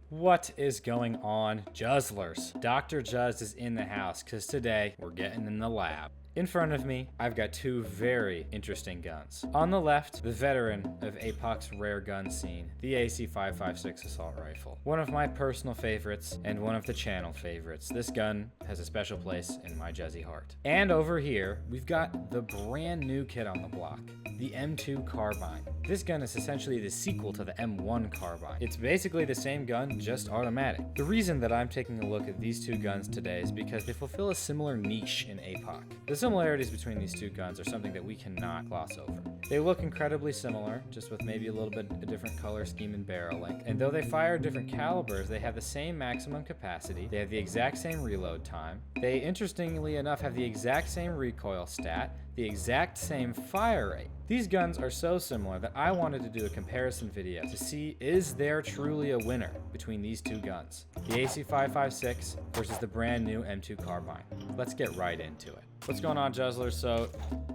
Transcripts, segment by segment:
What is going on, Juzzlers? Dr. Juzz is in the house because today we're getting in the lab. In front of me, I've got two very interesting guns. On the left, the veteran of APOC's rare gun scene, the AC-556 assault rifle. One of my personal favorites and one of the channel favorites. This gun has a special place in my Juzzy heart. And over here, we've got the brand new kid on the block, the M2 Carbine. This gun is essentially the sequel to the M1 Carbine. It's basically the same gun, just automatic. The reason that I'm taking a look at these two guns today is because they fulfill a similar niche in APOC. The similarities between these two guns are something that we cannot gloss over. They look incredibly similar, just with maybe a little bit a different color scheme and barrel length. And though they fire different calibers, they have the same maximum capacity, they have the exact same reload time, they interestingly enough have the exact same recoil stat, the exact same fire rate. These guns are so similar that I wanted to do a comparison video to see, is there truly a winner between these two guns? The AC-556 versus the brand new M2 Carbine. Let's get right into it. What's going on, Juzzlers? So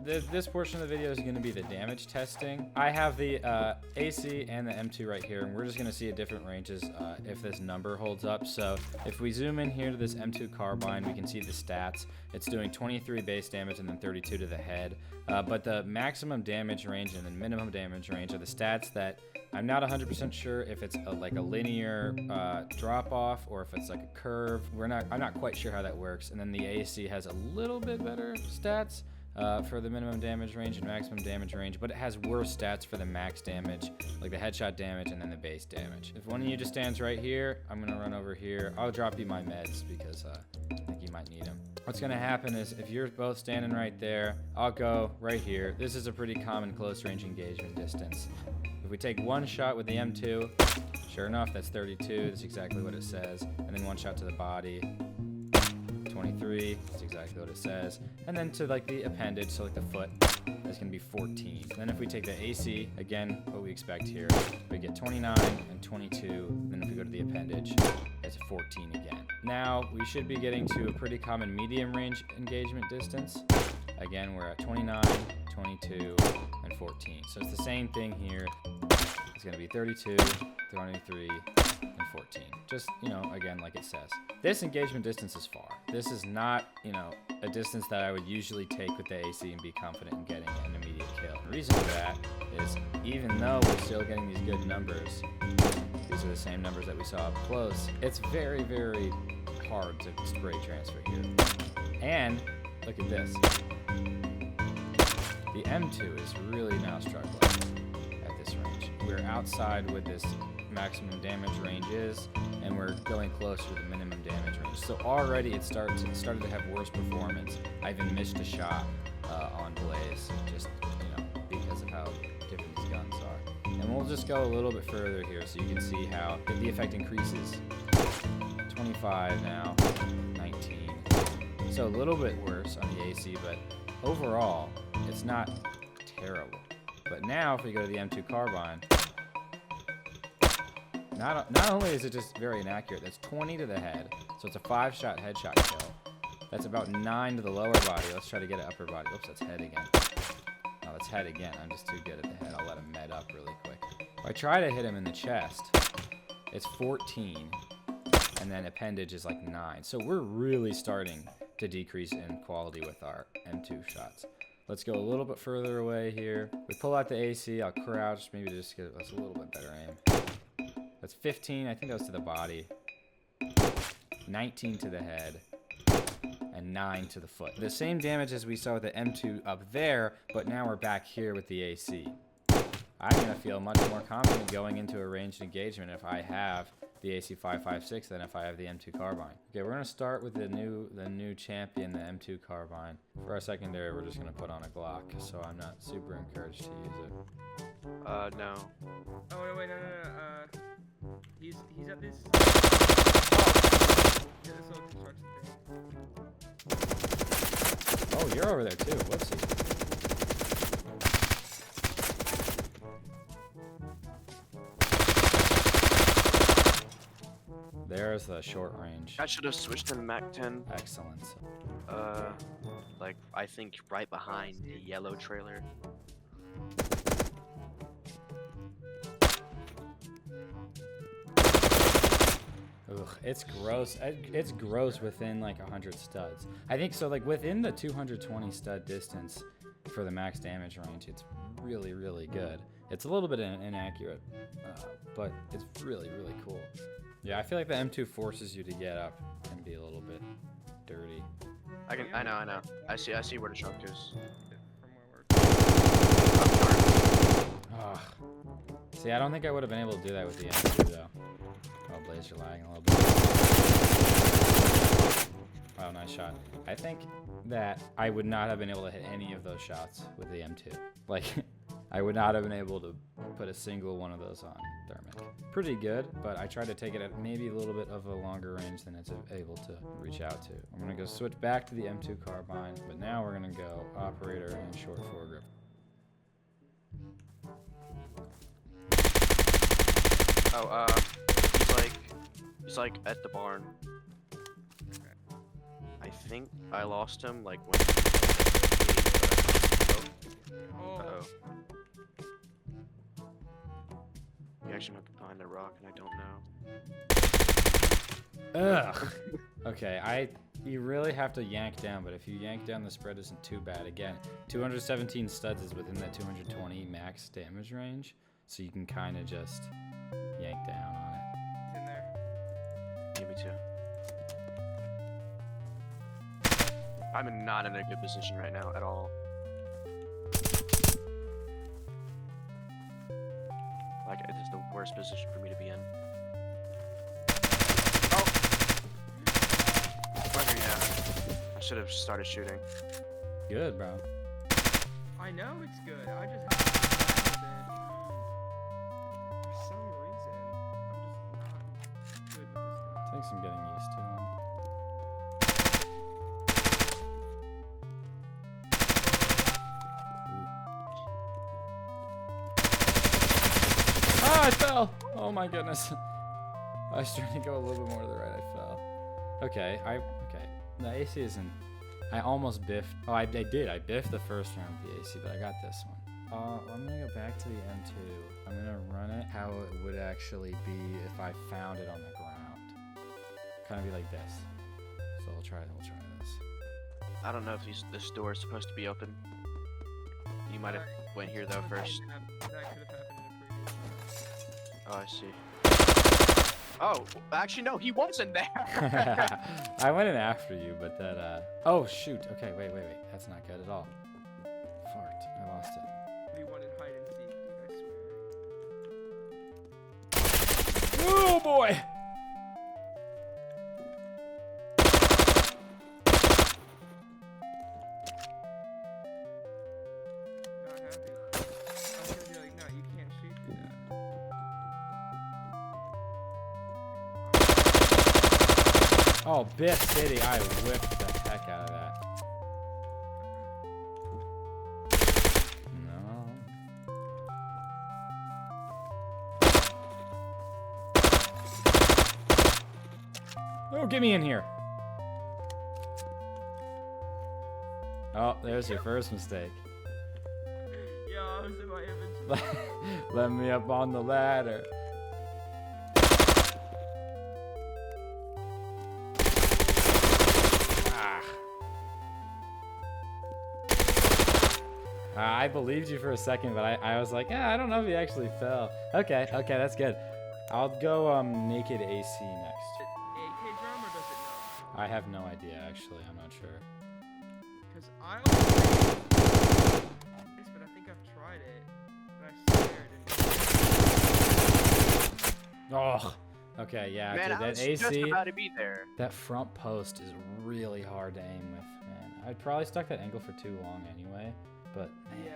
this portion of the video is going to be the damage testing. I have the AC and the M2 right here, and we're just going to see at different ranges if this number holds up. So if we zoom in here to this M2 Carbine, we can see the stats. It's doing 23 base damage and then 32 to the head. But the maximum damage range and the minimum damage range are the stats that I'm not 100% sure if it's like a linear drop off or if it's like a curve. I'm not quite sure how that works. And then the AC has a little bit better stats for the minimum damage range and maximum damage range, but it has worse stats for the max damage, like the headshot damage and then the base damage. If one of you just stands right here, I'm gonna run over here. I'll drop you my meds because I think you might need them. What's gonna happen is if you're both standing right there, I'll go right here. This is a pretty common close range engagement distance. If we take one shot with the M2, sure enough, that's 32. That's exactly what it says. And then one shot to the body, 23. That's exactly what it says. And then to like the appendage, so like the foot, that's gonna be 14. Then if we take the AC, again, what we expect here, we get 29 and 22. Then if we go to the appendage, it's 14 again. Now we should be getting to a pretty common medium range engagement distance. Again, we're at 29, 22, and 14. So it's the same thing here. It's gonna be 32, 23, and 14. Just, again, like it says. This engagement distance is far. This is not, a distance that I would usually take with the AC and be confident in getting an immediate kill. The reason for that is even though we're still getting these good numbers, these are the same numbers that we saw up close, it's very, very hard to spray transfer here. And look at this. The M2 is really now struggling at this range. We're outside with this maximum damage range is, and we're going closer to the minimum damage range. So already it started to have worse performance. I even missed a shot on Blaze, just because of how different these guns are. And we'll just go a little bit further here so you can see how the effect increases. 25 now, 19. So a little bit worse on the AC, but overall, it's not terrible. But now, if we go to the M2 Carbine, not only is it just very inaccurate, that's 20 to the head, so it's a 5-shot headshot kill. That's about 9 to the lower body. Let's try to get an upper body. Oops, that's head again. No, that's head again. I'm just too good at the head. I'll let him med up really quick. If I try to hit him in the chest, it's 14, and then appendage is like 9. So we're really starting to decrease in quality with our M2 shots. Let's go a little bit further away here. We pull out the AC, I'll crouch, maybe just get us a little bit better aim. That's 15, I think that was to the body. 19 to the head. And 9 to the foot. The same damage as we saw with the M2 up there, but now we're back here with the AC. I'm gonna feel much more confident going into a ranged engagement if I have the AC-556 than if I have the M2 Carbine. Okay, we're gonna start with the new champion, the M2 Carbine. For our secondary, we're just gonna put on a Glock, so I'm not super encouraged to use it. No. Oh, wait, no. He's at this. Yeah, this little construction thing. Oh, you're over there too. Whoopsie. There's the short range. I should have switched to Mac 10. Excellent. Like, I think right behind the yellow trailer. Ugh, it's gross. It's gross within like 100 studs. I think so. Like within the 220 stud distance for the max damage range, it's really, really good. It's a little bit inaccurate, but it's really, really cool. Yeah, I feel like the M2 forces you to get up and be a little bit dirty. I know. I see where the trunk is. Ugh. See, I don't think I would have been able to do that with the M2 though. Oh, Blaze, you're lagging a little bit. Oh, nice shot. I think that I would not have been able to hit any of those shots with the M2. Like, I would not have been able to put a single one of those on Thermic. Pretty good, but I tried to take it at maybe a little bit of a longer range than it's able to reach out to. I'm gonna go switch back to the M2 Carbine, but now we're gonna go operator and short foregrip. Oh, he's like at the barn. I think I lost him like when. Uh-oh. He actually might be behind a rock, and I don't know. Ugh. Okay, you really have to yank down, but if you yank down, the spread isn't too bad. Again, 217 studs is within that 220 max damage range, so you can kind of just yank down on it. It's in there. Yeah, me too. I'm not in a good position right now at all. Like, it is the worst position for me to be in. Oh! Whatever, yeah. I should have started shooting. Good, bro. I know it's good. I just have for some reason. I'm just not good with this stuff. Takes some getting used to. Ah, I fell! Oh my goodness. I was trying to go a little bit more to the right, I fell. Okay, okay. The AC isn't... I almost biffed... Oh, I did. I biffed the first round with the AC, but I got this one. I'm gonna go back to the M2. I'm gonna run it how it would actually be if I found it on the ground. Kind of be like this. So we'll try this. I don't know if this door is supposed to be open. You might have went here though first. That could have happened in a previous Oh, I see. Oh, actually no, he wasn't there. I went in after you, but that, oh shoot, okay, wait. That's not good at all. Fart, I lost it. We wanted hide and seek, dude, I swear. Oh boy! Not happy. I was gonna be like, no, you can't shoot through that. Oh, Biff City, I whipped the heck out of that. No. Oh, get me in here. Oh, there's your first mistake. Yeah, I was in my inventory. Let me up on the ladder. I believed you for a second, but I was like, I don't know if he actually fell. Okay, that's good. I'll go naked AC next. AK drum or does it not? I have no idea, actually. I'm not sure. Because I always but I think I've tried it, and I swear it didn't. Oh, okay, yeah. Man, dude, that I was AC, just about to be there. that front post is really hard to aim with, man. I probably stuck that angle for too long anyway, but man, Yeah.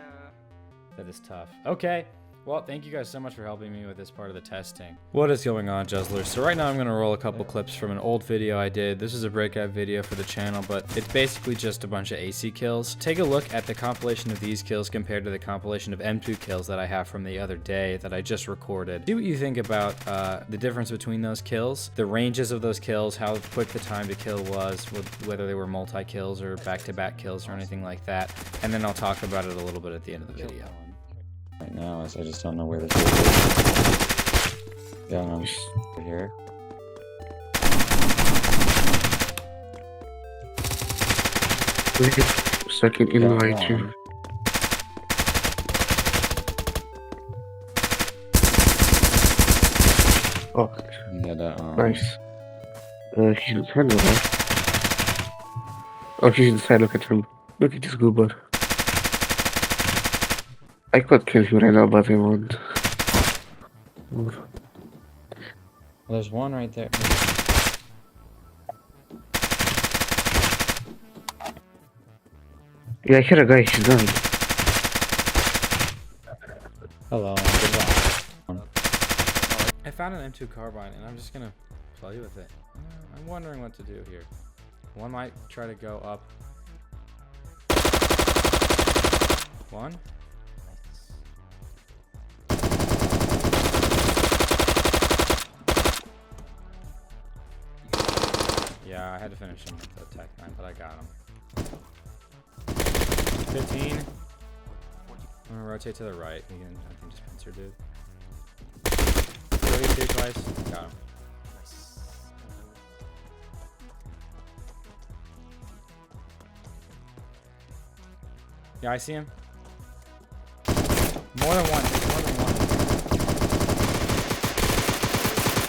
that is tough. Okay. Well, thank you guys so much for helping me with this part of the testing. What is going on, Juzzlers? So right now I'm going to roll a couple clips from an old video I did. This is a breakout video for the channel, but it's basically just a bunch of AC kills. Take a look at the compilation of these kills compared to the compilation of M2 kills that I have from the other day that I just recorded. See what you think about the difference between those kills, the ranges of those kills, how quick the time to kill was, whether they were multi-kills or back-to-back kills or anything like that. And then I'll talk about it a little bit at the end of the video. Right now, I just don't know where this is. Yeah, I'm here. Wait a second, invite you. Oh, nice. He's inside now, right? Oh, he's inside, look at him. Look at this goober. I could kill him right now, but I won't. There's one right there. Yeah, I hear a guy, he's done. Hello, goodbye. I found an M2 carbine and I'm just gonna play with it. I'm wondering what to do here. One might try to go up. One. Yeah, I had to finish him with the Tech 9, but I got him. 15. I'm gonna rotate to the right. You can, I think, just pincer dude. 32 twice. Got him. Yeah, I see him. More than one. More than one.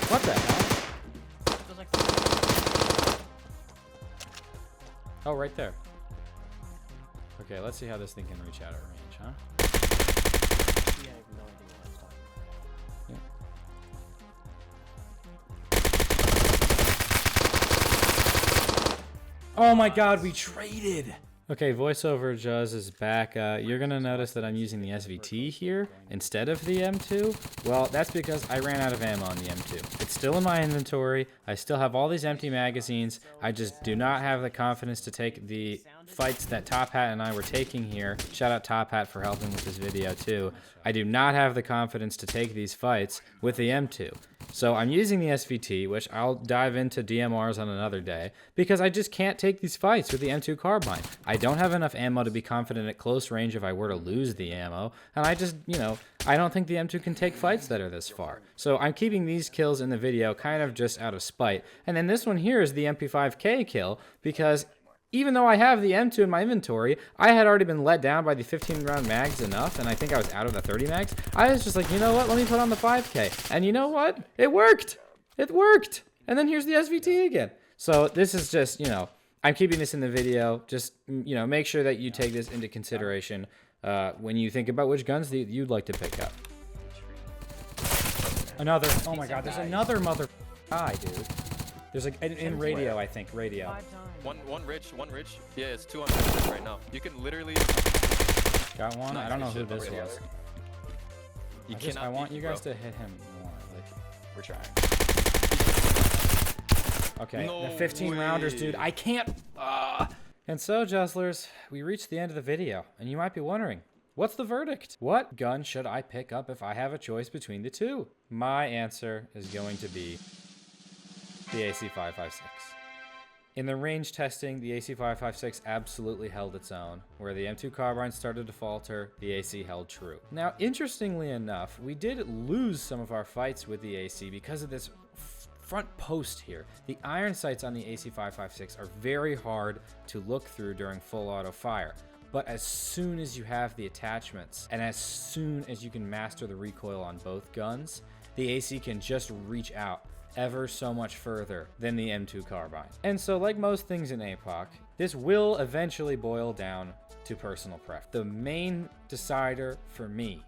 What the hell? Oh, right there. Okay, let's see how this thing can reach out at range, huh? Yeah, I have no idea what I'm talking about. Yeah. Oh my god, we traded! Okay, voiceover Juz is back. You're gonna notice that I'm using the SVT here instead of the M2. Well, that's because I ran out of ammo on the M2. It's still in my inventory. I still have all these empty magazines. I just do not have the confidence to take the fights that Top Hat and I were taking here. Shout out Top Hat for helping with this video too. I do not have the confidence to take these fights with the M2. So I'm using the SVT, which I'll dive into DMRs on another day, because I just can't take these fights with the M2 Carbine. I don't have enough ammo to be confident at close range if I were to lose the ammo, and I just, you know, I don't think the M2 can take fights that are this far. So I'm keeping these kills in the video kind of just out of spite. And then this one here is the MP5K kill, because even though I have the M2 in my inventory, I had already been let down by the 15 round mags enough, and I think I was out of the 30 mags. I was just like, you know what, let me put on the 5K. And you know what? It worked! It worked! And then here's the SVT again. So this is just, you know, I'm keeping this in the video. Just, you know, make sure that you take this into consideration when you think about which guns you'd like to pick up. Another, oh my god, there's another mother guy, dude. There's like, in radio, I think, radio. One rich. Yeah, it's 2 on this right now. You can literally... Got one? I don't know who this was. I want you guys bro. to hit him more, like, We're trying. okay, No the 15 rounders, dude, I can't, And so, Juzzlers, we reached the end of the video, and you might be wondering, what's the verdict? What gun should I pick up if I have a choice between the two? My answer is going to be the AC-556. In the range testing, the AC-556 absolutely held its own. Where the M2 Carbine started to falter, the AC held true. Now, interestingly enough, we did lose some of our fights with the AC because of this front post here. The iron sights on the AC-556 are very hard to look through during full auto fire. But as soon as you have the attachments, and as soon as you can master the recoil on both guns, the AC can just reach out ever so much further than the M2 Carbine. And so, like most things in APOC, this will eventually boil down to personal preference. The main decider for me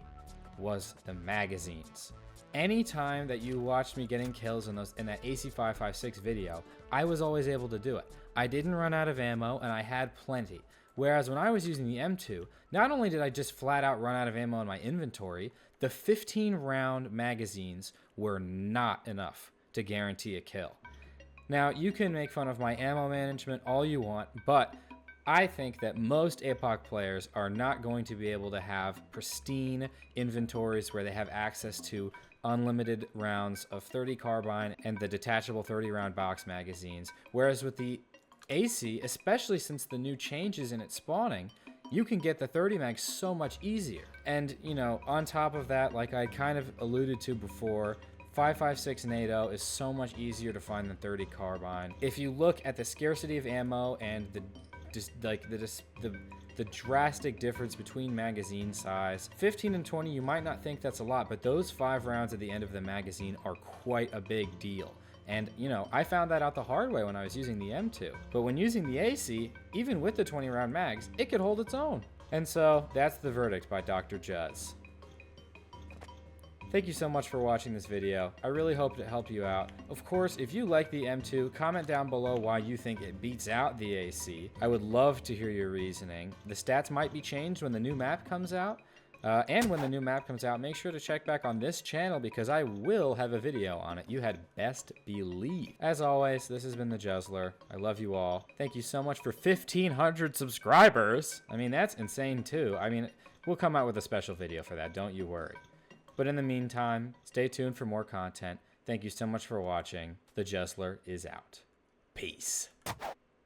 was the magazines. Anytime that you watched me getting kills in that AC-556 video, I was always able to do it. I didn't run out of ammo, and I had plenty. Whereas when I was using the M2, not only did I just flat out run out of ammo in my inventory, the 15 round magazines were not enough to guarantee a kill. Now, you can make fun of my ammo management all you want, but I think that most APOC players are not going to be able to have pristine inventories where they have access to unlimited rounds of 30 carbine and the detachable 30 round box magazines. Whereas with the AC, especially since the new changes in its spawning, you can get the 30 mag so much easier. And, you know, on top of that, like I kind of alluded to before, 556 NATO is so much easier to find than 30 carbine. If you look at the scarcity of ammo and the just like the drastic difference between magazine size. 15 and 20, you might not think that's a lot, but those 5 rounds at the end of the magazine are quite a big deal. And, you know, I found that out the hard way when I was using the M2. But when using the AC, even with the 20-round mags, it could hold its own. And so, that's the verdict by Dr. Juz. Thank you so much for watching this video. I really hope it helped you out. Of course, if you like the M2, comment down below why you think it beats out the AC. I would love to hear your reasoning. The stats might be changed when the new map comes out. And when the new map comes out, make sure to check back on this channel because I will have a video on it. You had best believe. As always, this has been the Juzzler. I love you all. Thank you so much for 1,500 subscribers. I mean, that's insane too. I mean, we'll come out with a special video for that, don't you worry. But in the meantime, stay tuned for more content. Thank you so much for watching. The Juzzler is out. Peace.